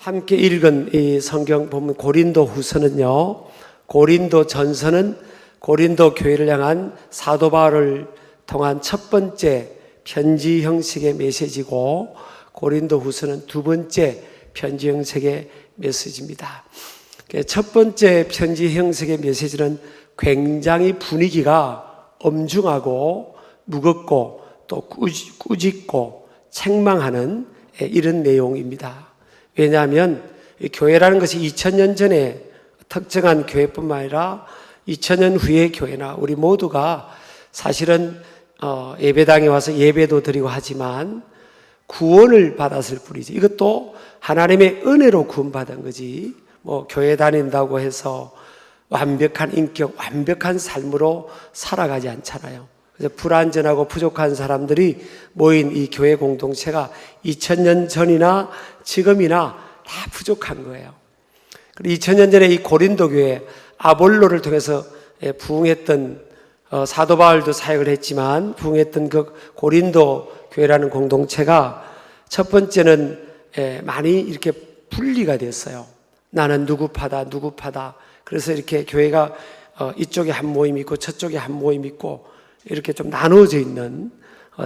함께 읽은 이 성경 보면 고린도 후서는요, 고린도 전서는 고린도 교회를 향한 사도 바울을 통한 첫 번째 편지 형식의 메시지고, 고린도 후서는 두 번째 편지 형식의 메시지입니다. 첫 번째 편지 형식의 메시지는 굉장히 분위기가 엄중하고 무겁고 또 꾸짖고 책망하는 이런 내용입니다. 왜냐하면 교회라는 것이 2000년 전에 특정한 교회뿐만 아니라 2000년 후의 교회나 우리 모두가 사실은 예배당에 와서 예배도 드리고 하지만 구원을 받았을 뿐이지, 이것도 하나님의 은혜로 구원받은 거지, 뭐 교회 다닌다고 해서 완벽한 인격, 완벽한 삶으로 살아가지 않잖아요. 그래서 불완전하고 부족한 사람들이 모인 이 교회 공동체가 2000년 전이나 지금이나 다 부족한 거예요. 그리고 2000년 전에 이 고린도 교회 아볼로를 통해서 부흥했던 사도 바울도 사역을 했지만 부흥했던 그 고린도 교회라는 공동체가 첫 번째는 많이 이렇게 분리가 됐어요. 나는 누구 파다. 그래서 이렇게 교회가 이쪽에 한 모임 있고 저쪽에 한 모임 있고 이렇게 좀 나누어져 있는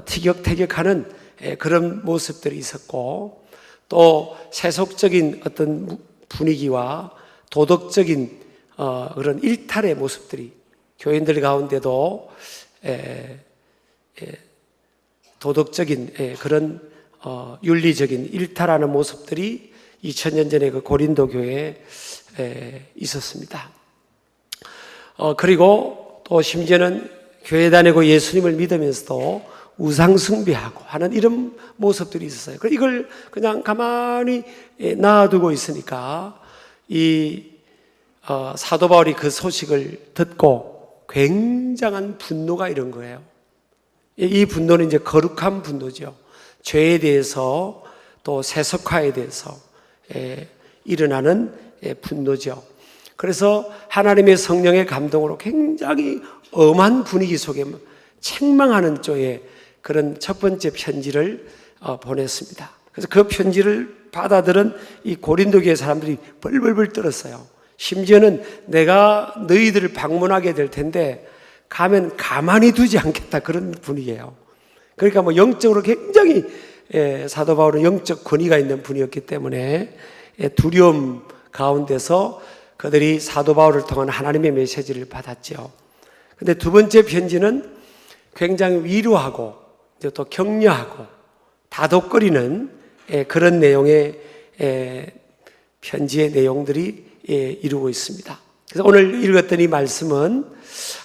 티격태격하는 그런 모습들이 있었고, 또 세속적인 어떤 분위기와 도덕적인 그런 일탈의 모습들이 교인들 가운데도 도덕적인 그런 윤리적인 일탈하는 모습들이 2000년 전에 그 고린도 교회에 있었습니다. 그리고 또 심지어는 교회 다니고 예수님을 믿으면서도 우상 숭배하고 하는 이런 모습들이 있었어요. 이걸 그냥 가만히 놔두고 있으니까 이 사도 바울이 그 소식을 듣고 굉장한 분노가 이런 거예요. 이 분노는 이제 거룩한 분노죠. 죄에 대해서 또 세속화에 대해서 일어나는 분노죠. 그래서 하나님의 성령의 감동으로 굉장히 엄한 분위기 속에 책망하는 쪽에 그런 첫 번째 편지를 보냈습니다. 그래서 그 편지를 받아들은 이 고린도 교회 사람들이 벌벌벌 떨었어요. 심지어는 내가 너희들을 방문하게 될 텐데 가면 가만히 두지 않겠다, 그런 분위기예요. 그러니까 뭐 영적으로 굉장히 사도 바울은 영적 권위가 있는 분이었기 때문에 두려움 가운데서 그들이 사도 바울을 통한 하나님의 메시지를 받았죠. 근데 두 번째 편지는 굉장히 위로하고 또 격려하고 다독거리는 그런 내용의 편지의 내용들이 이루고 있습니다. 그래서 오늘 읽었던 이 말씀은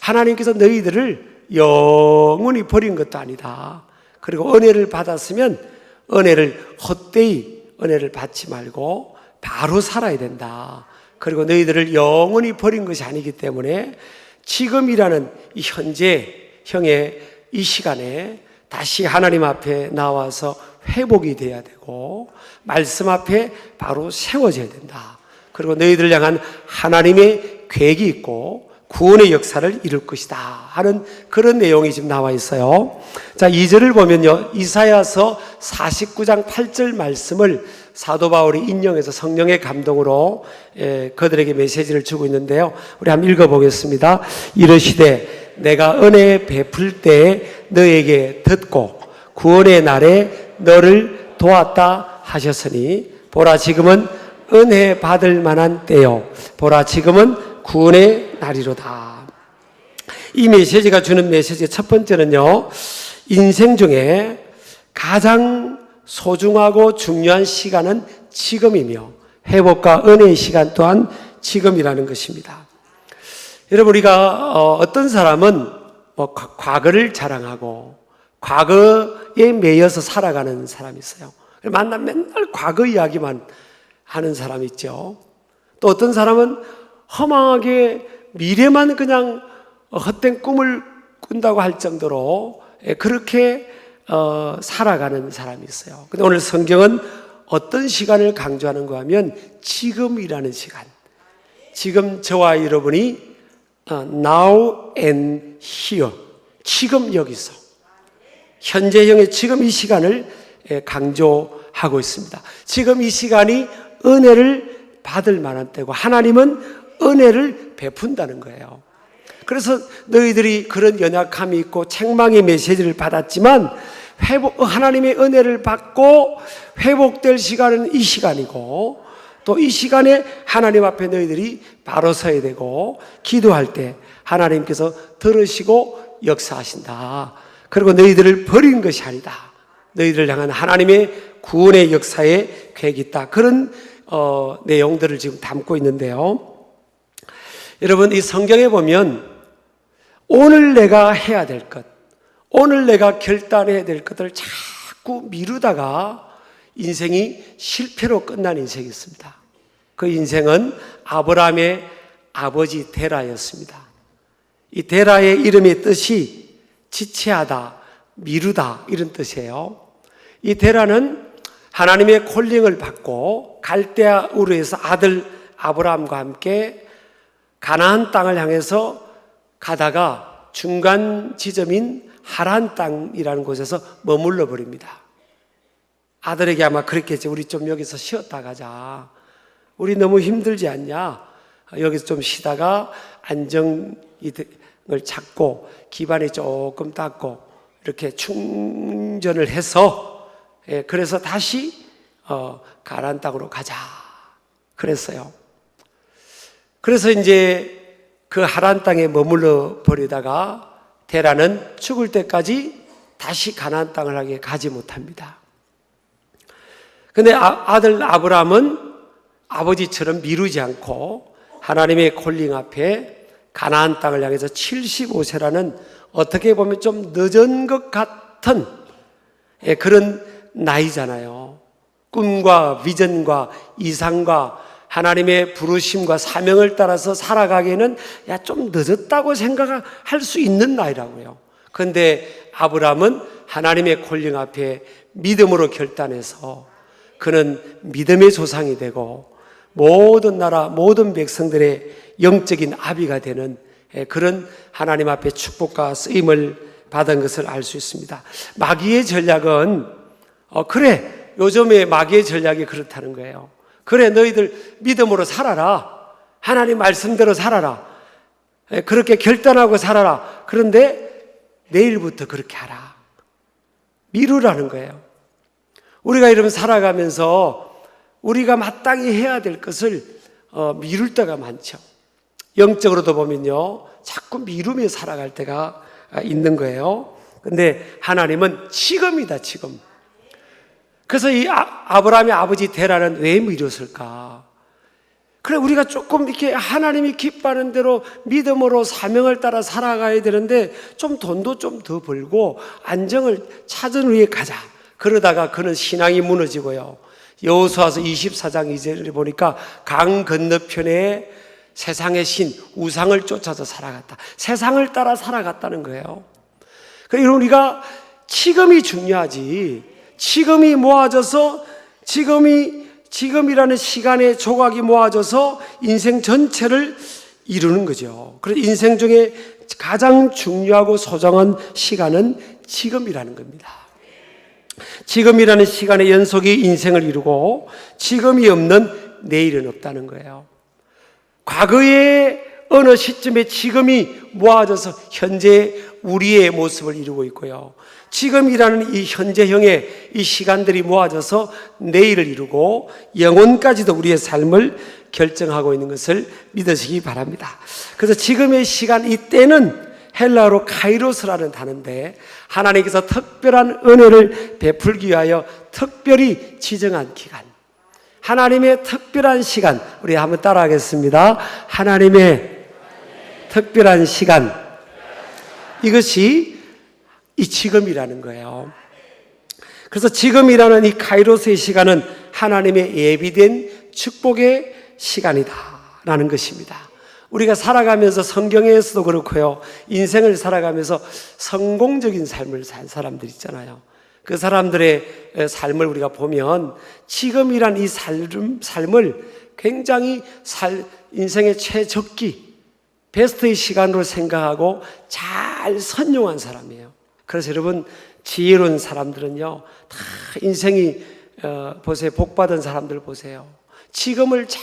하나님께서 너희들을 영원히 버린 것도 아니다. 그리고 은혜를 받았으면 은혜를 헛되이 은혜를 받지 말고 바로 살아야 된다. 그리고 너희들을 영원히 버린 것이 아니기 때문에 지금이라는 이 현재형의 이 시간에 다시 하나님 앞에 나와서 회복이 돼야 되고 말씀 앞에 바로 세워져야 된다. 그리고 너희들을 향한 하나님의 계획이 있고 구원의 역사를 이룰 것이다 하는 그런 내용이 지금 나와 있어요. 자, 2절을 보면요, 이사야서 49장 8절 말씀을 사도 바울이 인용해서 성령의 감동으로 그들에게 메시지를 주고 있는데요, 우리 한번 읽어보겠습니다. 이르시되 내가 은혜 베풀 때에 너에게 듣고 구원의 날에 너를 도왔다 하셨으니 보라 지금은 은혜 받을 만한 때요, 보라 지금은 구원의 날이로다. 이 메시지가 주는 메시지의 첫 번째는요, 인생 중에 가장 소중하고 중요한 시간은 지금이며 회복과 은혜의 시간 또한 지금이라는 것입니다. 여러분, 우리가 어떤 사람은 뭐 과거를 자랑하고 과거에 매여서 살아가는 사람이 있어요. 만나면 맨날 과거 이야기만 하는 사람이 있죠. 또 어떤 사람은 허망하게 미래만 그냥 헛된 꿈을 꾼다고 할 정도로 그렇게 살아가는 사람이 있어요. 근데 오늘 성경은 어떤 시간을 강조하는가 하면 지금이라는 시간, 지금 저와 여러분이 now and here, 지금 여기서 현재형의 지금 이 시간을 강조하고 있습니다. 지금 이 시간이 은혜를 받을 만한 때고 하나님은 은혜를 베푼다는 거예요. 그래서 너희들이 그런 연약함이 있고 책망의 메시지를 받았지만 하나님의 은혜를 받고 회복될 시간은 이 시간이고 또 이 시간에 하나님 앞에 너희들이 바로 서야 되고 기도할 때 하나님께서 들으시고 역사하신다. 그리고 너희들을 버린 것이 아니다. 너희들을 향한 하나님의 구원의 역사에 계획이 있다. 그런 내용들을 지금 담고 있는데요. 여러분, 이 성경에 보면 오늘 내가 해야 될 것, 오늘 내가 결단해야 될 것을 자꾸 미루다가 인생이 실패로 끝난 인생이 있습니다. 그 인생은 아브라함의 아버지 데라였습니다. 이 데라의 이름의 뜻이 지체하다, 미루다 이런 뜻이에요. 이 데라는 하나님의 콜링을 받고 갈대아 우르에서 아들 아브라함과 함께 가나안 땅을 향해서 가다가 중간 지점인 하란 땅이라는 곳에서 머물러 버립니다. 아들에게 아마 그랬겠지. 우리 좀 여기서 쉬었다 가자. 우리 너무 힘들지 않냐? 여기서 좀 쉬다가 안정을 찾고 기반이 조금 닦고 이렇게 충전을 해서 그래서 다시 가나안 땅으로 가자 그랬어요. 그래서 이제 그 하란 땅에 머물러 버리다가 데라는 죽을 때까지 다시 가나안 땅을 향해 가지 못합니다. 근데 아들 아브라함은 아버지처럼 미루지 않고 하나님의 콜링 앞에 가나안 땅을 향해서 75세라는 어떻게 보면 좀 늦은 것 같은 그런 나이잖아요. 꿈과 비전과 이상과 하나님의 부르심과 사명을 따라서 살아가기에는 좀 늦었다고 생각할 수 있는 나이라고요. 그런데 아브라함은 하나님의 콜링 앞에 믿음으로 결단해서 그는 믿음의 조상이 되고 모든 나라 모든 백성들의 영적인 아비가 되는 그런 하나님 앞에 축복과 쓰임을 받은 것을 알 수 있습니다. 마귀의 전략은 그래, 요즘의 마귀의 전략이 그렇다는 거예요. 그래, 너희들 믿음으로 살아라. 하나님 말씀대로 살아라. 그렇게 결단하고 살아라. 그런데 내일부터 그렇게 하라. 미루라는 거예요. 우리가 이러면 살아가면서 우리가 마땅히 해야 될 것을 미룰 때가 많죠. 영적으로도 보면요, 자꾸 미루며 살아갈 때가 있는 거예요. 근데 하나님은 지금이다, 지금. 그래서 이 아브라함의 아버지 데라는 왜 미뤘을까? 그래, 우리가 조금 이렇게 하나님이 기뻐하는 대로 믿음으로 사명을 따라 살아가야 되는데 좀 돈도 좀 더 벌고 안정을 찾은 후에 가자. 그러다가 그는 신앙이 무너지고요. 여호수아서 24장 2절에 보니까 강 건너편에 세상의 신, 우상을 쫓아서 살아갔다. 세상을 따라 살아갔다는 거예요. 그러니까 우리가 지금이 중요하지. 지금이 모아져서 지금이라는 시간의 조각이 모아져서 인생 전체를 이루는 거죠. 그래서 인생 중에 가장 중요하고 소중한 시간은 지금이라는 겁니다. 지금이라는 시간의 연속이 인생을 이루고 지금이 없는 내일은 없다는 거예요. 과거의 어느 시점에 지금이 모아져서 현재 우리의 모습을 이루고 있고요. 지금이라는 이 현재형의 이 시간들이 모아져서 내일을 이루고 영혼까지도 우리의 삶을 결정하고 있는 것을 믿으시기 바랍니다. 그래서 지금의 시간, 이때는 헬라어로 카이로스라는 단어인데 하나님께서 특별한 은혜를 베풀기 위하여 특별히 지정한 기간, 하나님의 특별한 시간, 우리 한번 따라하겠습니다. 하나님의 특별한 시간, 이것이 이 지금이라는 거예요. 그래서 지금이라는 이 카이로스의 시간은 하나님의 예비된 축복의 시간이다라는 것입니다. 우리가 살아가면서 성경에서도 그렇고요, 인생을 살아가면서 성공적인 삶을 산 사람들 있잖아요. 그 사람들의 삶을 우리가 보면 지금이란 이 삶을 굉장히 인생의 최적기, 베스트의 시간으로 생각하고 잘 선용한 사람이에요. 그래서 여러분, 지혜로운 사람들은요, 다 인생이 보세요. 복받은 사람들 보세요. 지금을 잘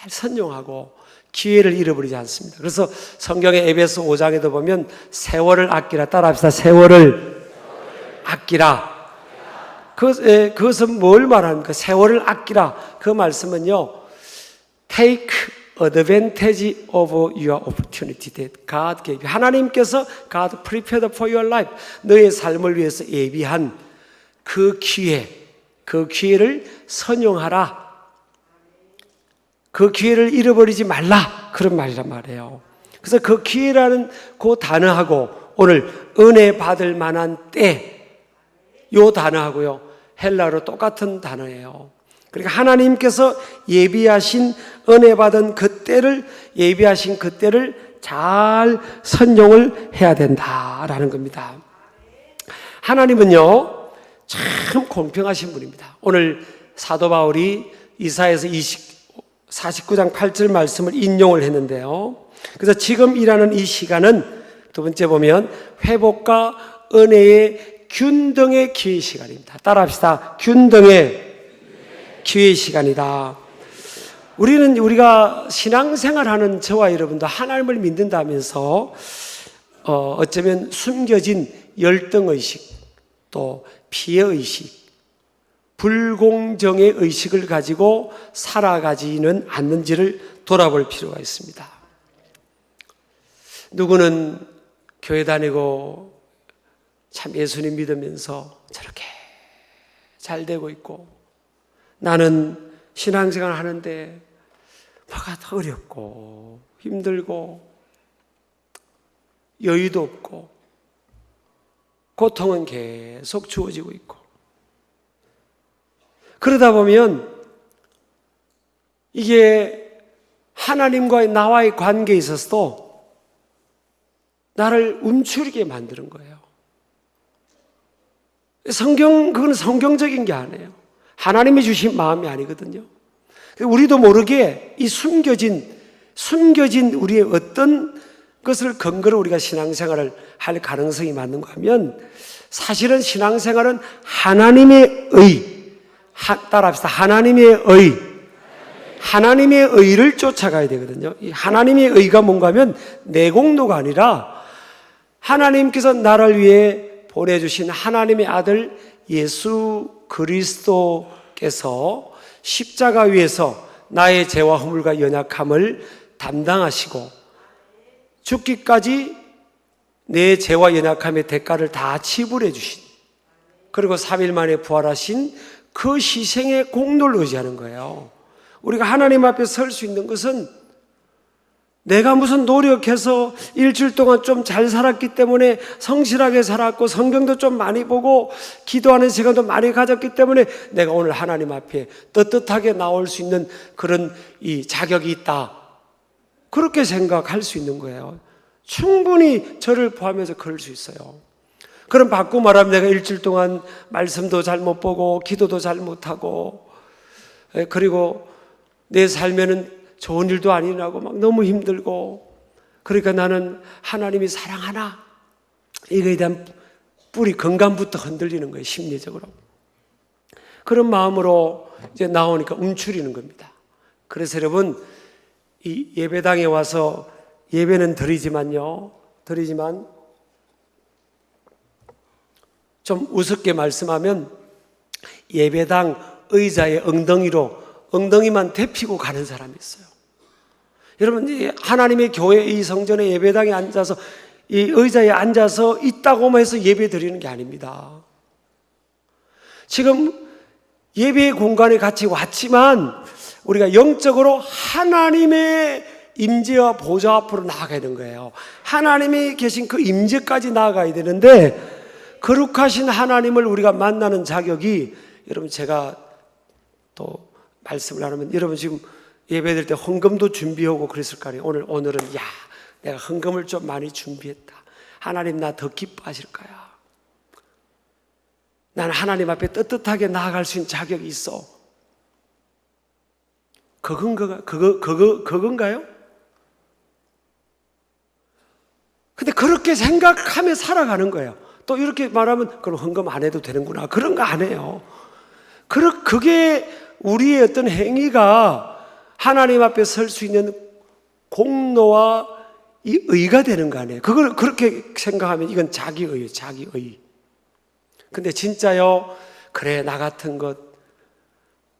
선용하고 기회를 잃어버리지 않습니다. 그래서 성경의 에베소 5장에도 보면 세월을 아끼라, 따라합시다. 세월을 아끼라. 그것은 뭘 말합니까? 세월을 아끼라. 그 말씀은요, take advantage of your opportunity that God gave you. 하나님께서 God prepared for your life. 너의 삶을 위해서 예비한 그 기회를 선용하라. 그 기회를 잃어버리지 말라. 그런 말이란 말이에요. 그래서 그 기회라는 그 단어하고 오늘 은혜 받을 만한 때, 요 단어하고요, 헬라어로 똑같은 단어예요. 그러니까 하나님께서 예비하신 은혜 받은 예비하신 그때를 잘 선용을 해야 된다라는 겁니다. 하나님은요, 참 공평하신 분입니다. 오늘 사도 바울이 이사야서 49장 8절 말씀을 인용을 했는데요. 그래서 지금 일하는 이 시간은 두 번째 보면 회복과 은혜의 균등의 기회 시간입니다. 따라합시다. 균등의 기회 시간이다. 우리가 신앙생활하는 저와 여러분도 하나님을 믿는다면서 어쩌면 숨겨진 열등의식, 또 피해의식, 불공정의 의식을 가지고 살아가지는 않는지를 돌아볼 필요가 있습니다. 누구는 교회 다니고 참 예수님 믿으면서 저렇게 잘 되고 있고, 나는 신앙생활 하는데 뭐가 더 어렵고 힘들고 여유도 없고 고통은 계속 주어지고 있고, 그러다 보면 이게 하나님과의 나와의 관계에 있어서도 나를 움츠리게 만드는 거예요. 그건 성경적인 게 아니에요. 하나님이 주신 마음이 아니거든요. 우리도 모르게 이 숨겨진 우리의 어떤 것을 근거로 우리가 신앙생활을 할 가능성이 많은가 하면, 사실은 신앙생활은 하나님의 따라합시다. 하나님의 의를 쫓아가야 되거든요. 이 하나님의 의가 뭔가 하면 내 공로가 아니라 하나님께서 나를 위해 보내주신 하나님의 아들 예수 그리스도께서 십자가 위에서 나의 죄와 허물과 연약함을 담당하시고 죽기까지 내 죄와 연약함의 대가를 다 지불해 주신, 그리고 3일 만에 부활하신 그 희생의 공로를 의지하는 거예요. 우리가 하나님 앞에 설 수 있는 것은 내가 무슨 노력해서 일주일 동안 좀 잘 살았기 때문에, 성실하게 살았고 성경도 좀 많이 보고 기도하는 시간도 많이 가졌기 때문에 내가 오늘 하나님 앞에 떳떳하게 나올 수 있는 그런 이 자격이 있다, 그렇게 생각할 수 있는 거예요. 충분히 저를 포함해서 그럴 수 있어요. 그럼 바꾸고 말하면 내가 일주일 동안 말씀도 잘 못 보고 기도도 잘 못하고, 그리고 내 삶에는 좋은 일도 안 일어나고 막 너무 힘들고, 그러니까 나는 하나님이 사랑하나? 이거에 대한 뿌리 근간부터 흔들리는 거예요, 심리적으로. 그런 마음으로 이제 나오니까 움츠리는 겁니다. 그래서 여러분, 이 예배당에 와서 예배는 드리지만 좀 우습게 말씀하면 예배당 의자의 엉덩이만 데피고 가는 사람이 있어요. 여러분, 하나님의 교회 이 성전의 예배당에 앉아서 이 의자에 앉아서 있다고만 해서 예배 드리는 게 아닙니다. 지금 예배의 공간에 같이 왔지만 우리가 영적으로 하나님의 임재와 보좌 앞으로 나아가야 되는 거예요. 하나님이 계신 그 임재까지 나아가야 되는데, 거룩하신 하나님을 우리가 만나는 자격이, 여러분, 제가 또 말씀을 하면, 여러분 지금 예배드릴 때 헌금도 준비하고 그랬을 거 아니에요. 오늘은 내가 헌금을 좀 많이 준비했다, 하나님 나 더 기뻐하실 거야, 나는 하나님 앞에 떳떳하게 나아갈 수 있는 자격이 있어. 그건가요? 근데 그렇게 생각하며 살아가는 거예요. 또 이렇게 말하면 그럼 헌금 안 해도 되는구나, 그런 거 안 해요. 그게 우리의 어떤 행위가 하나님 앞에 설 수 있는 공로와 이 의가 되는 거 아니에요. 그걸 그렇게 생각하면 이건 자기의예요, 자기의. 근데 진짜요, 그래, 나 같은 것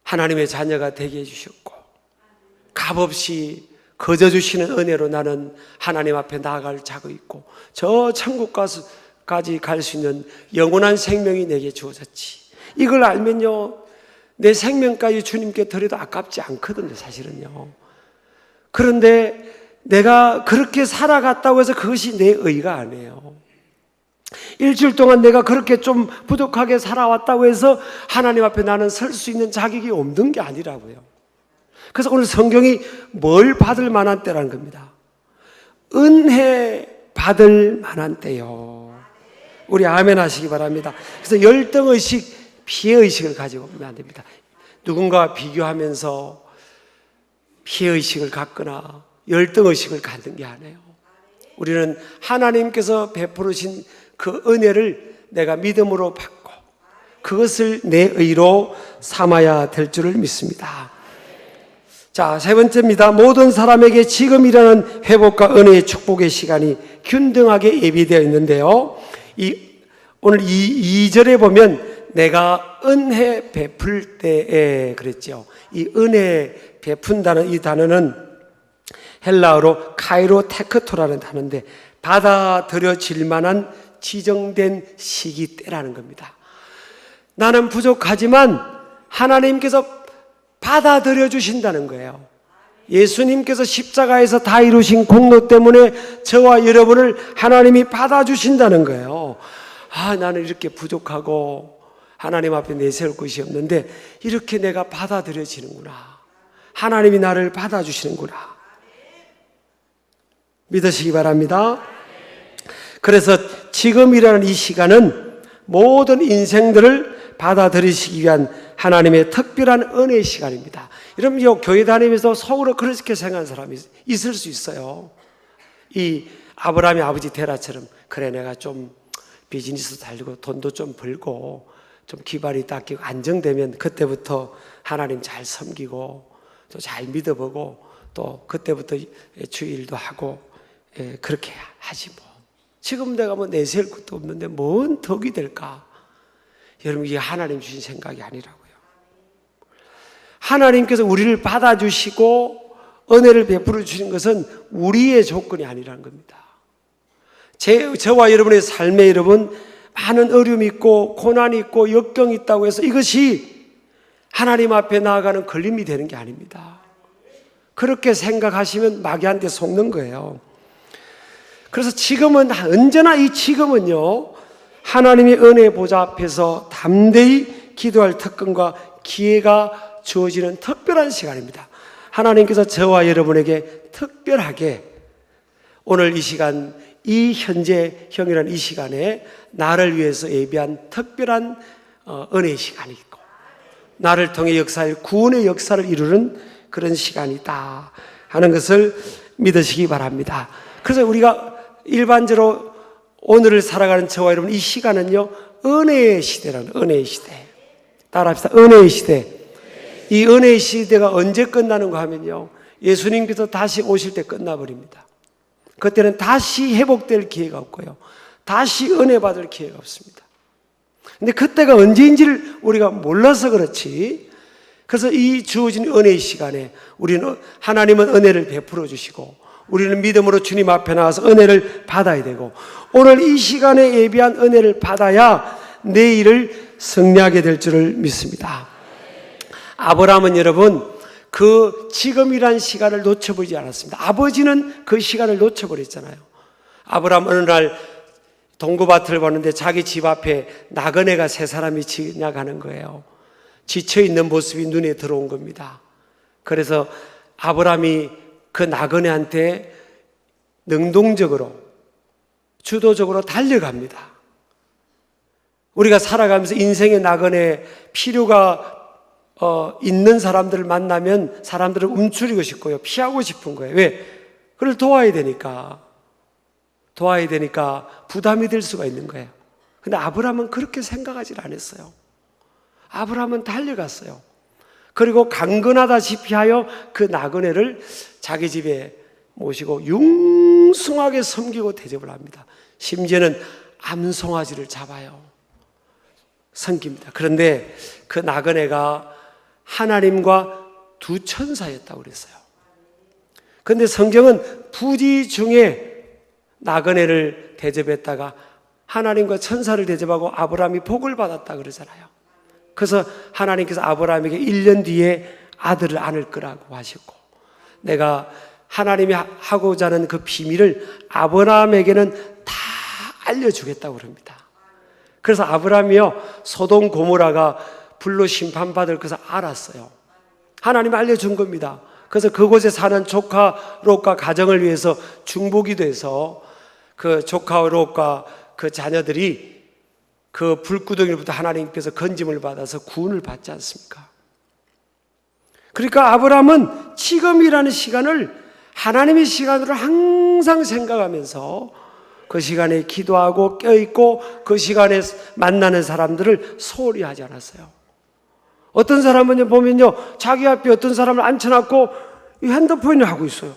하나님의 자녀가 되게 해주셨고, 값없이 거저 주시는 은혜로 나는 하나님 앞에 나아갈 자가 있고, 저 천국까지 갈 수 있는 영원한 생명이 내게 주어졌지. 이걸 알면요, 내 생명까지 주님께 드려도 아깝지 않거든요, 사실은요. 그런데 내가 그렇게 살아갔다고 해서 그것이 내 의가 아니에요. 일주일 동안 내가 그렇게 좀 부족하게 살아왔다고 해서 하나님 앞에 나는 설 수 있는 자격이 없는 게 아니라고요. 그래서 오늘 성경이 뭘 받을 만한 때라는 겁니다. 은혜 받을 만한 때요. 우리 아멘 하시기 바랍니다. 그래서 열등의식, 피해의식을 가지고 보면 안 됩니다. 누군가 비교하면서 피해의식을 갖거나 열등의식을 갖는 게 아니에요. 우리는 하나님께서 베푸르신 그 은혜를 내가 믿음으로 받고 그것을 내 의로 삼아야 될 줄을 믿습니다. 자, 세 번째입니다. 모든 사람에게 지금이라는 회복과 은혜의 축복의 시간이 균등하게 예비되어 있는데요. 오늘 2절에 보면 내가 은혜 베풀 때에 그랬죠. 이 은혜 베푼다는 이 단어는 헬라어로 카이로테크토라는 단어인데 받아들여질 만한 지정된 시기 때라는 겁니다. 나는 부족하지만 하나님께서 받아들여 주신다는 거예요. 예수님께서 십자가에서 다 이루신 공로 때문에 저와 여러분을 하나님이 받아주신다는 거예요. 아, 나는 이렇게 부족하고 하나님 앞에 내세울 것이 없는데 이렇게 내가 받아들여지는구나. 하나님이 나를 받아주시는구나. 믿으시기 바랍니다. 그래서 지금이라는 이 시간은 모든 인생들을 받아들이시기 위한 하나님의 특별한 은혜의 시간입니다. 여러분, 교회 다니면서 속으로 그렇게 생각하는 사람이 있을 수 있어요. 이 아브라함의 아버지 데라처럼, 그래, 내가 좀 비즈니스 달리고 돈도 좀 벌고 좀 기반이 닦이고 안정되면 그때부터 하나님 잘 섬기고 또 잘 믿어보고 또 그때부터 주일도 하고, 그렇게 하지 뭐. 지금 내가 뭐 내세울 것도 없는데 뭔 덕이 될까? 여러분, 이게 하나님 주신 생각이 아니라고요. 하나님께서 우리를 받아주시고 은혜를 베풀어 주신 것은 우리의 조건이 아니라는 겁니다. 저와 여러분의 삶에 여러분 많은 어려움이 있고 고난이 있고 역경이 있다고 해서 이것이 하나님 앞에 나아가는 걸림이 되는 게 아닙니다. 그렇게 생각하시면 마귀한테 속는 거예요. 그래서 지금은, 언제나 이 지금은요, 하나님의 은혜 보좌 앞에서 담대히 기도할 특권과 기회가 주어지는 특별한 시간입니다. 하나님께서 저와 여러분에게 특별하게 오늘 이 시간, 이 현재 형이라는 이 시간에 나를 위해서 예비한 특별한 은혜의 시간이 있고, 나를 통해 역사할 구원의 역사를 이루는 그런 시간이다 하는 것을 믿으시기 바랍니다. 그래서 우리가 일반적으로 오늘을 살아가는 저와 여러분, 이 시간은요, 은혜의 시대라는, 은혜의 시대. 따라합시다. 은혜의 시대. 이 은혜의 시대가 언제 끝나는가 하면요, 예수님께서 다시 오실 때 끝나버립니다. 그때는 다시 회복될 기회가 없고요, 다시 은혜 받을 기회가 없습니다. 근데 그때가 언제인지를 우리가 몰라서 그렇지, 그래서 이 주어진 은혜의 시간에 우리는, 하나님은 은혜를 베풀어 주시고 우리는 믿음으로 주님 앞에 나와서 은혜를 받아야 되고, 오늘 이 시간에 예비한 은혜를 받아야 내일을 승리하게 될 줄을 믿습니다. 아브라함은 여러분, 그 지금이란 시간을 놓쳐버리지 않았습니다. 아버지는 그 시간을 놓쳐버렸잖아요. 아브라함 어느 날 동거밭을 보는데 자기 집 앞에 나그네가 세 사람이 지나가는 거예요. 지쳐있는 모습이 눈에 들어온 겁니다. 그래서 아브라함이 그 나그네한테 능동적으로, 주도적으로 달려갑니다. 우리가 살아가면서 인생의 나그네, 필요가 있는 사람들을 만나면 사람들을 움츠리고 싶고요, 피하고 싶은 거예요. 왜? 그걸 도와야 되니까 부담이 될 수가 있는 거예요. 근데 아브라함은 그렇게 생각하지 않았어요. 아브라함은 달려갔어요. 그리고 강건하다시피 하여 그 나그네를 자기 집에 모시고 융숭하게 섬기고 대접을 합니다. 심지어는 암송아지를 잡아요. 섬깁니다. 그런데 그 나그네가 하나님과 두 천사였다고 그랬어요. 그런데 성경은 부지 중에 나그네를 대접했다가 하나님과 천사를 대접하고 아브라함이 복을 받았다 그러잖아요. 그래서 하나님께서 아브라함에게 1년 뒤에 아들을 안을 거라고 하셨고, 내가 하나님이 하고자 하는 그 비밀을 아브라함에게는 다 알려주겠다고 그럽니다. 그래서 아브라함이요, 소돔 고모라가 불로 심판받을 것을 알았어요. 하나님이 알려준 겁니다. 그래서 그곳에 사는 조카 롯과 가정을 위해서 중보기 돼서 그 조카 롯과 그 자녀들이 그 불구덩이로부터 하나님께서 건짐을 받아서 구원을 받지 않습니까? 그러니까 아브라함은 지금이라는 시간을 하나님의 시간으로 항상 생각하면서 그 시간에 기도하고 껴있고 그 시간에 만나는 사람들을 소홀히 하지 않았어요. 어떤 사람은 보면요, 자기 앞에 어떤 사람을 앉혀놨고 핸드폰을 하고 있어요.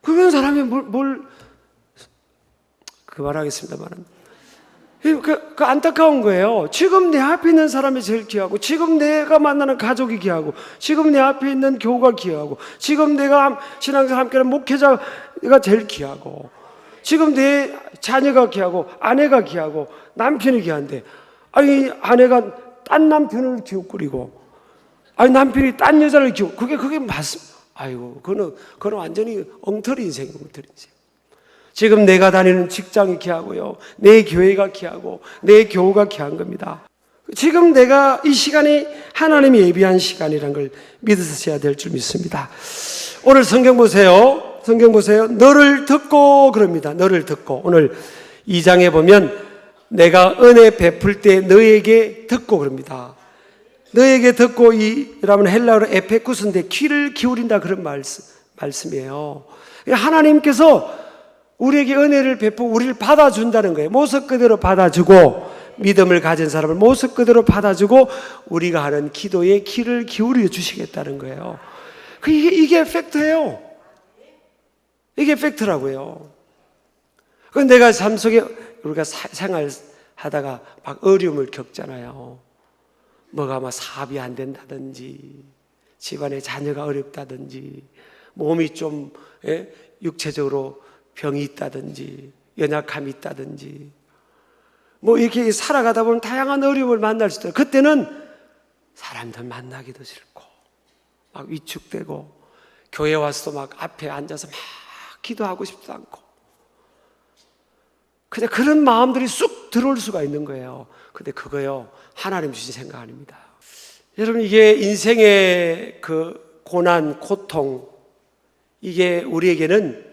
그런 사람이 그 말하겠습니다만, 그 안타까운 거예요. 지금 내 앞에 있는 사람이 제일 귀하고, 지금 내가 만나는 가족이 귀하고, 지금 내 앞에 있는 교우가 귀하고, 지금 내가 신앙생활 함께하는 목회자가 제일 귀하고, 지금 내 자녀가 귀하고, 아내가 귀하고, 남편이 귀한데, 아니 아내가 딴 남편을 기웃거리고, 아니 남편이 딴 여자를 기웃, 그게 맞습니다. 아이고, 그거는 완전히 엉터리 인생이에요, 엉터리 인생. 지금 내가 다니는 직장이 귀하고요, 내 교회가 귀하고, 내 교우가 귀한 겁니다. 지금 내가 이 시간이 하나님이 예비한 시간이라는 걸 믿으셔야 될 줄 믿습니다. 오늘 성경 보세요. 너를 듣고 그럽니다. 너를 듣고. 오늘 2장에 보면 내가 은혜 베풀 때 너에게 듣고 그럽니다. 너에게 듣고, 이라면 헬라어로 에페쿠스인데 귀를 기울인다, 그런 말씀이에요. 하나님께서 우리에게 은혜를 베푸고 우리를 받아준다는 거예요. 모습 그대로 받아주고, 믿음을 가진 사람을 모습 그대로 받아주고 우리가 하는 기도에 귀를 기울여 주시겠다는 거예요. 이게 팩트예요. 이게 팩트라고요. 그런데 내가 삶 속에 우리가 생활하다가 막 어려움을 겪잖아요. 뭐가 막 사업이 안 된다든지, 집안에 자녀가 어렵다든지, 몸이 좀 육체적으로 병이 있다든지, 연약함이 있다든지, 뭐 이렇게 살아가다 보면 다양한 어려움을 만날 수 있어요. 그때는 사람들 만나기도 싫고, 막 위축되고, 교회 와서도 막 앞에 앉아서 막 기도하고 싶지도 않고, 그냥 그런 마음들이 쑥 들어올 수가 있는 거예요. 근데 그거요, 하나님 주신 생각 아닙니다. 여러분, 이게 인생의 그 고난, 고통, 이게 우리에게는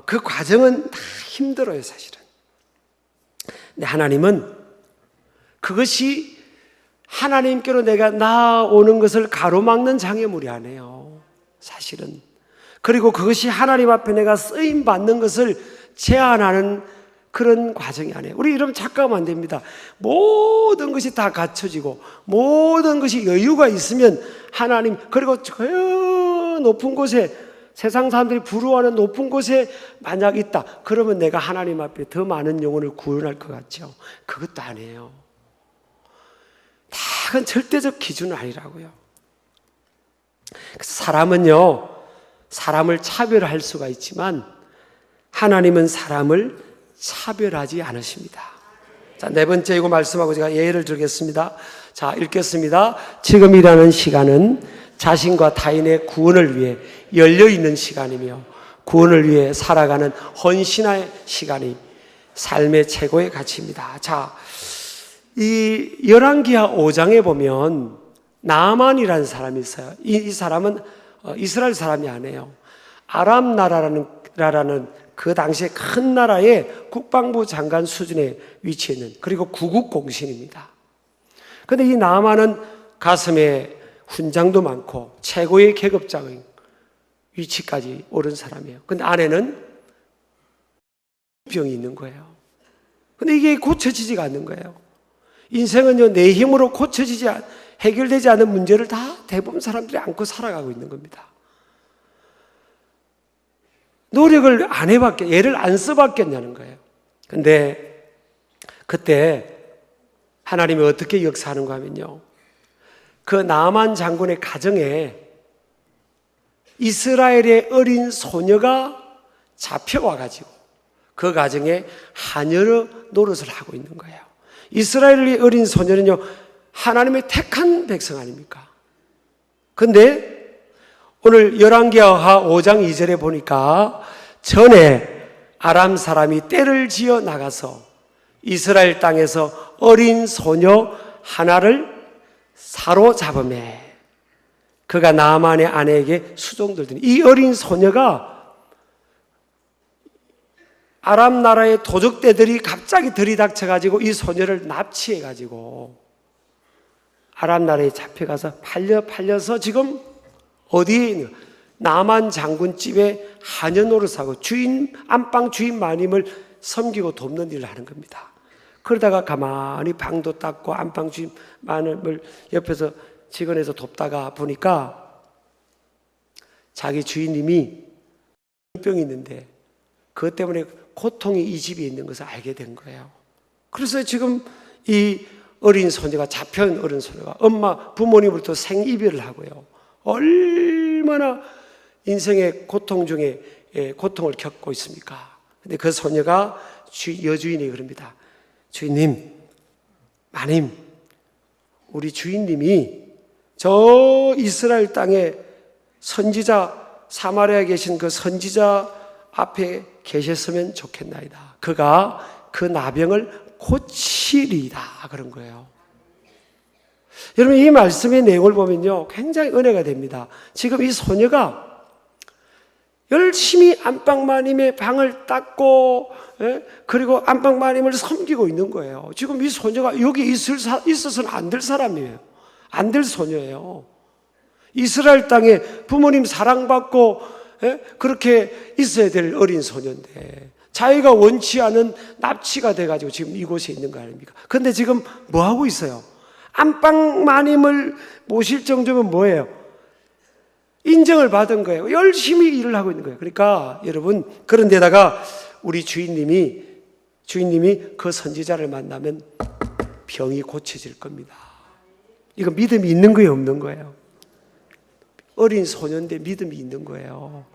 그 과정은 다 힘들어요, 사실은. 근데 하나님은 그것이 하나님께로 내가 나아오는 것을 가로막는 장애물이 아니에요, 사실은. 그리고 그것이 하나님 앞에 내가 쓰임 받는 것을 제한하는 그런 과정이 아니에요. 우리 이러면 착각하면 안 됩니다. 모든 것이 다 갖춰지고 모든 것이 여유가 있으면 하나님, 그리고 저 높은 곳에, 세상 사람들이 부러워하는 높은 곳에 만약 있다, 그러면 내가 하나님 앞에 더 많은 영혼을 구원할 것 같죠? 그것도 아니에요. 다 그건 절대적 기준은 아니라고요. 그래서 사람은요, 사람을 차별할 수가 있지만 하나님은 사람을 차별하지 않으십니다. 자, 네 번째 이거 말씀하고 제가 예를 들겠습니다. 자, 읽겠습니다. 지금이라는 시간은 자신과 타인의 구원을 위해 열려있는 시간이며 구원을 위해 살아가는 헌신의 시간이 삶의 최고의 가치입니다. 자, 이 열왕기하 5장에 보면 나아만이라는 사람이 있어요. 이 사람은 이스라엘 사람이 아니에요. 아람 나라라는 그 당시에 큰 나라의 국방부 장관 수준에 위치해 있는, 그리고 구국공신입니다. 그런데 이 나아만은 가슴에 훈장도 많고 최고의 계급장의 위치까지 오른 사람이에요. 그런데 안에는 병이 있는 거예요. 그런데 이게 고쳐지지가 않는 거예요. 인생은요, 내 힘으로 해결되지 않은 문제를 다 대부분 사람들이 안고 살아가고 있는 겁니다. 노력을 안 해봤겠, 애를 안 써봤겠냐는 거예요. 근데 그때 하나님이 어떻게 역사하는가 하면요, 그 나만 장군의 가정에 이스라엘의 어린 소녀가 잡혀와가지고 그 가정에 하녀로 노릇을 하고 있는 거예요. 이스라엘의 어린 소녀는요, 하나님의 택한 백성 아닙니까? 근데 오늘 열왕기하 5장 2절에 보니까 전에 아람 사람이 떼를 지어 나가서 이스라엘 땅에서 어린 소녀 하나를 사로잡음에 그가 나만의 아내에게 수종들더니, 이 어린 소녀가 아람 나라의 도적대들이 갑자기 들이닥쳐가지고 이 소녀를 납치해가지고 아람 나라에 잡혀가서 팔려서 지금 어디에 있는, 나만 장군 집에 하녀 노릇하고 안방 주인 마님을 섬기고 돕는 일을 하는 겁니다. 그러다가 가만히 방도 닦고 안방 주인 마님을 옆에서 직원에서 돕다가 보니까 자기 주인님이 병이 있는데 그것 때문에 고통이 이 집에 있는 것을 알게 된 거예요. 그래서 지금 이 어린 소녀가, 잡혀온 어린 소녀가 부모님으로부터 생이별을 하고요, 얼마나 인생의 고통 중에 고통을 겪고 있습니까? 근데 그 소녀가 여주인이 그럽니다. 주인님, 마님, 우리 주인님이 저 이스라엘 땅에 선지자, 사마리아에 계신 그 선지자 앞에 계셨으면 좋겠나이다. 그가 그 나병을 고치리이다. 그런 거예요. 여러분, 이 말씀의 내용을 보면요, 굉장히 은혜가 됩니다. 지금 이 소녀가 열심히 안방마님의 방을 닦고, 그리고 안방마님을 섬기고 있는 거예요. 지금 이 소녀가 여기 있어서는 안 될 사람이에요. 안 될 소녀예요. 이스라엘 땅에 부모님 사랑받고 그렇게 있어야 될 어린 소녀인데 자기가 원치 않은 납치가 돼가지고 지금 이곳에 있는 거 아닙니까? 근데 지금 뭐 하고 있어요? 안방마님을 모실 정도면 뭐예요? 인정을 받은 거예요. 열심히 일을 하고 있는 거예요. 그러니까 여러분, 그런데다가 우리 주인님이 그 선지자를 만나면 병이 고쳐질 겁니다. 이거 믿음이 있는 거예요, 없는 거예요? 어린 소년인데 믿음이 있는 거예요.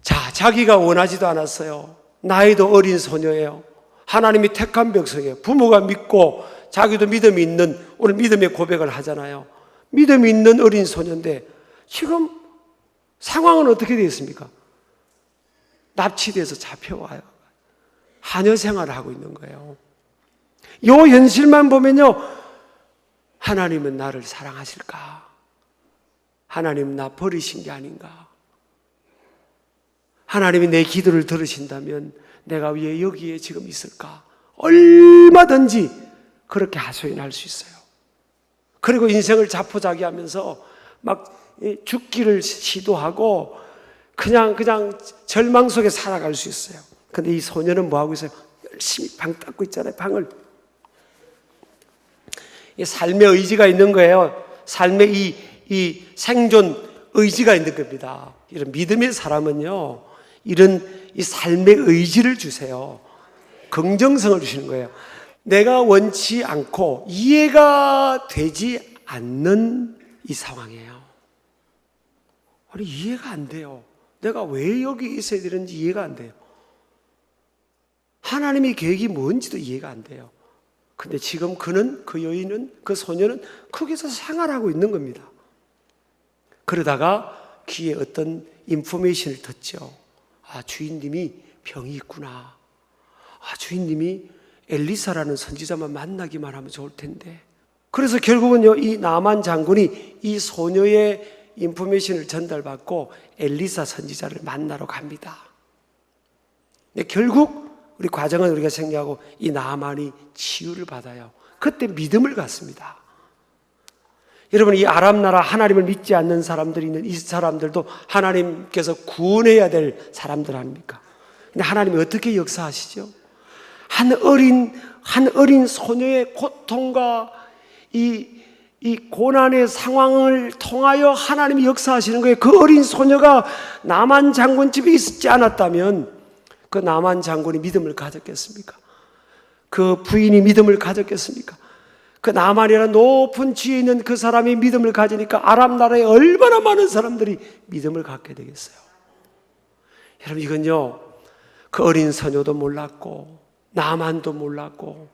자, 자기가 원하지도 않았어요. 나이도 어린 소녀예요. 하나님이 택한 백성이에요. 부모가 믿고 자기도 믿음이 있는, 오늘 믿음의 고백을 하잖아요. 믿음이 있는 어린 소녀인데 지금 상황은 어떻게 되어 있습니까? 납치돼서 잡혀와요. 하녀 생활을 하고 있는 거예요. 이 현실만 보면요, 하나님은 나를 사랑하실까? 하나님은 나 버리신 게 아닌가? 하나님이 내 기도를 들으신다면 내가 왜 여기에 지금 있을까? 얼마든지 그렇게 하소연할 수 있어요. 그리고 인생을 자포자기하면서 막 죽기를 시도하고 그냥 절망 속에 살아갈 수 있어요. 근데 이 소녀는 뭐 하고 있어요? 열심히 방 닦고 있잖아요. 방을. 이 삶의 의지가 있는 거예요. 삶의 이 생존 의지가 있는 겁니다. 이런 믿음의 사람은요, 이런 이 삶의 의지를 주세요. 긍정성을 주시는 거예요. 내가 원치 않고 이해가 되지 않는 이 상황이에요. 아니, 이해가 안 돼요. 내가 왜 여기 있어야 되는지 이해가 안 돼요. 하나님의 계획이 뭔지도 이해가 안 돼요. 근데 지금 그 여인은, 그 소녀는 거기서 생활하고 있는 겁니다. 그러다가 귀에 어떤 인포메이션을 듣죠. 아, 주인님이 병이 있구나. 아, 주인님이 엘리사라는 선지자만 만나기만 하면 좋을 텐데. 그래서 결국은요, 이 나만 장군이 이 소녀의 인포메이션을 전달받고 엘리사 선지자를 만나러 갑니다. 근데 결국 우리 과정은 우리가 생각하고 이 나만이 치유를 받아요. 그때 믿음을 갖습니다. 여러분, 이 아람 나라 하나님을 믿지 않는 사람들이 있는 이 사람들도 하나님께서 구원해야 될 사람들 아닙니까? 근데 하나님이 어떻게 역사하시죠? 한 어린 한 어린 소녀의 고통과 이 고난의 상황을 통하여 하나님이 역사하시는 거예요. 그 어린 소녀가 나만 장군 집에 있지 않았다면 그 나만 장군이 믿음을 가졌겠습니까? 그 부인이 믿음을 가졌겠습니까? 그 나만이라는 높은 지에 있는 그 사람이 믿음을 가지니까 아람 나라에 얼마나 많은 사람들이 믿음을 갖게 되겠어요. 여러분, 이건요, 그 어린 소녀도 몰랐고 나만도 몰랐고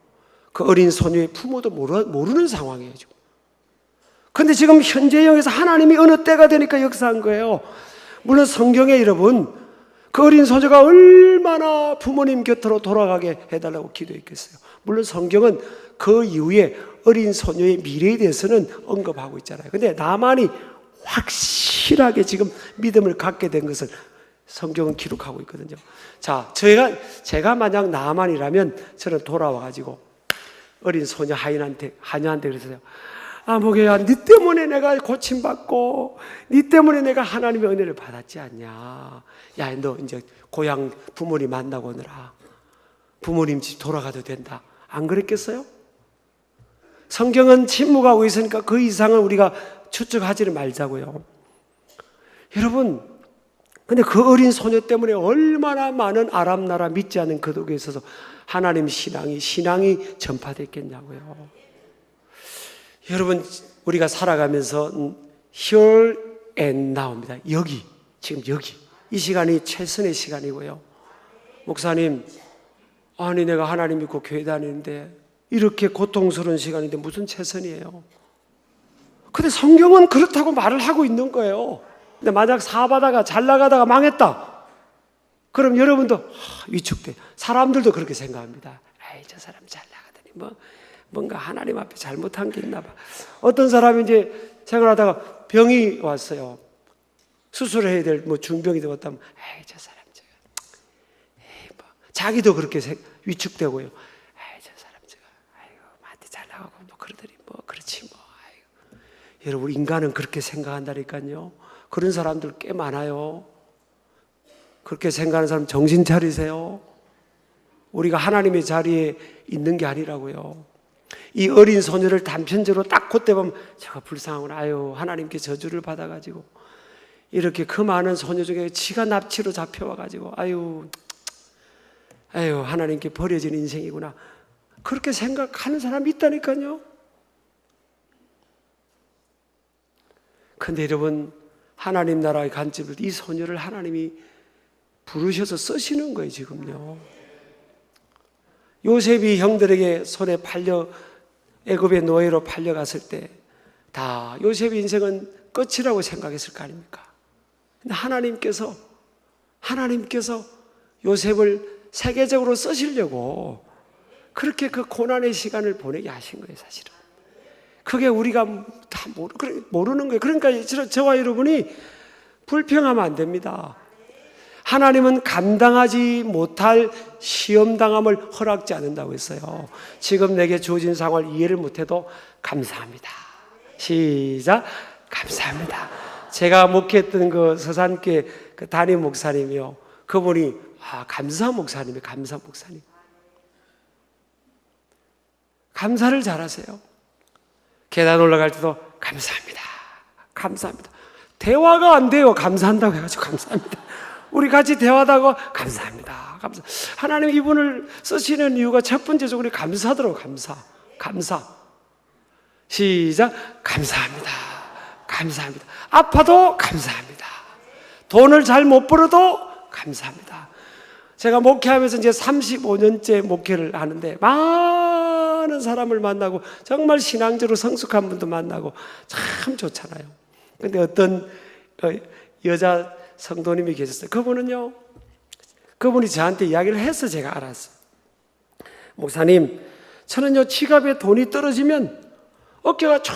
그 어린 소녀의 부모도 모르는 상황이에요. 그런데 지금 현재형에서 하나님이 어느 때가 되니까 역사한 거예요. 물론 성경에 여러분, 그 어린 소녀가 얼마나 부모님 곁으로 돌아가게 해달라고 기도했겠어요. 물론 성경은 그 이후에 어린 소녀의 미래에 대해서는 언급하고 있잖아요. 근데 나만이 확실하게 지금 믿음을 갖게 된 것을 성경은 기록하고 있거든요. 자, 제가 만약 나만이라면 저는 돌아와가지고 어린 소녀 하녀한테 그랬어요. 목에야, 네 때문에 내가 고침받고 네 때문에 내가 하나님의 은혜를 받았지 않냐. 야, 너 이제 고향 부모님 만나고 오느라 부모님 집 돌아가도 된다. 안 그랬겠어요? 성경은 침묵하고 있으니까 그 이상은 우리가 추측하지를 말자고요. 여러분, 근데 그 어린 소녀 때문에 얼마나 많은 아람 나라 믿지 않는 그독에 있어서 하나님 신앙이 전파됐겠냐고요. 여러분, 우리가 살아가면서 here and now입니다. 지금 여기. 이 시간이 최선의 시간이고요. 목사님, 아니 내가 하나님 믿고 교회 다니는데 이렇게 고통스러운 시간인데 무슨 최선이에요? 근데 성경은 그렇다고 말을 하고 있는 거예요. 근데 만약 사업하다가 잘 나가다가 망했다. 그럼 여러분도 위축돼. 사람들도 그렇게 생각합니다. 에이, 저 사람 잘 나가더니 뭔가 하나님 앞에 잘못한 게 있나 봐. 어떤 사람이 이제 생활하다가 병이 왔어요. 수술해야 될 중병이 되었다면, 에이, 저 사람 자기도 그렇게 위축되고요. 에이, 저 사람 아이고, 나한테 잘 나가고 그러더니 그렇지 아이고. 여러분, 인간은 그렇게 생각한다니까요. 그런 사람들 꽤 많아요. 그렇게 생각하는 사람 정신 차리세요. 우리가 하나님의 자리에 있는 게 아니라고요. 이 어린 소녀를 단편적으로 딱 그때 보면 저가 불쌍하구나. 아유, 하나님께 저주를 받아가지고 이렇게 그 많은 소녀 중에 지가 납치로 잡혀와가지고 아유, 하나님께 버려진 인생이구나. 그렇게 생각하는 사람이 있다니까요. 근데 여러분, 하나님 나라의 간증을 이 소녀를 하나님이 부르셔서 쓰시는 거예요, 지금요. 요셉이 형들에게 손에 팔려 애굽의 노예로 팔려갔을 때 다 요셉의 인생은 끝이라고 생각했을 거 아닙니까? 근데 하나님께서 요셉을 세계적으로 쓰시려고 그렇게 그 고난의 시간을 보내게 하신 거예요, 사실은. 그게 우리가 다 모르는 거예요. 그러니까 저와 여러분이 불평하면 안 됩니다. 하나님은 감당하지 못할 시험당함을 허락지 않는다고 했어요. 지금 내게 주어진 상황을 이해를 못해도 감사합니다. 시작. 감사합니다. 제가 목회했던 그 서산교회 그 담임 목사님이요. 그분이 감사 목사님이에요. 감사 목사님. 감사를 잘하세요. 계단 올라갈 때도 감사합니다. 감사합니다. 대화가 안 돼요. 감사한다고 해가지고 감사합니다. 우리 같이 대화하다가 감사합니다. 하나님 이분을 쓰시는 이유가 첫 번째적으로 감사더라고요. 감사. 시작. 감사합니다. 감사합니다. 아파도 감사합니다. 돈을 잘 못 벌어도 감사합니다. 제가 목회하면서 이제 35년째 목회를 하는데 많은 사람을 만나고 정말 신앙적으로 성숙한 분도 만나고 참 좋잖아요. 근데 어떤 여자 성도님이 계셨어요. 그분이 저한테 이야기를 해서 제가 알았어요. 목사님, 저는요 지갑에 돈이 떨어지면 어깨가 쭉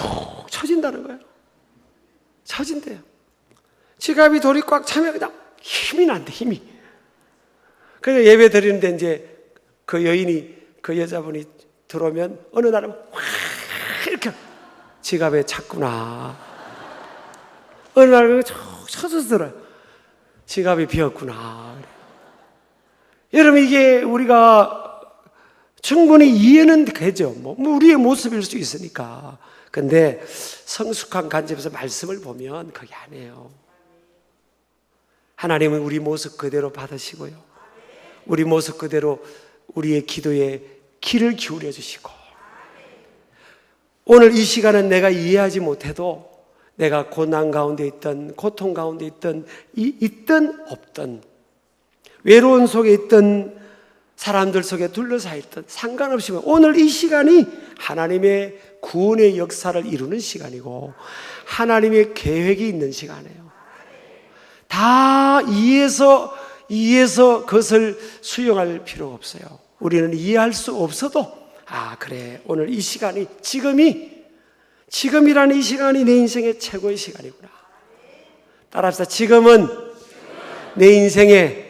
처진다는 거예요. 처진대요. 지갑이 돈이 꽉 차면 그냥 힘이 난대, 힘이. 그래서 예배 드리는데 이제 그 여자분이 들어오면 어느 날은 확 이렇게 지갑에 찼구나. 어느 날은 쭉 쳐져서 들어요. 지갑이 비었구나. 여러분, 이게 우리가 충분히 이해는 되죠. 뭐 우리의 모습일 수 있으니까. 근데 성숙한 관점에서 말씀을 보면 그게 아니에요. 하나님은 우리 모습 그대로 받으시고요, 우리 모습 그대로 우리의 기도에 귀를 기울여 주시고, 오늘 이 시간은 내가 이해하지 못해도, 내가 고난 가운데 있든 고통 가운데 있든 없든, 외로운 속에 있든 사람들 속에 둘러싸여 있든 상관없이 오늘 이 시간이 하나님의 구원의 역사를 이루는 시간이고 하나님의 계획이 있는 시간이에요. 다 이해해서 그것을 수용할 필요가 없어요. 우리는 이해할 수 없어도, 아 그래, 오늘 이 시간이, 지금이라는 이 시간이 내 인생의 최고의 시간이구나. 따라합시다. 지금은 내 인생의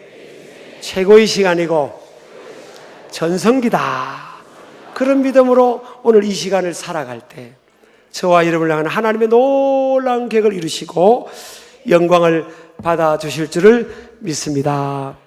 최고의 시간이고 전성기다. 그런 믿음으로 오늘 이 시간을 살아갈 때 저와 여러분을 향한 하나님의 놀라운 계획을 이루시고 영광을 받아주실 줄을 믿습니다.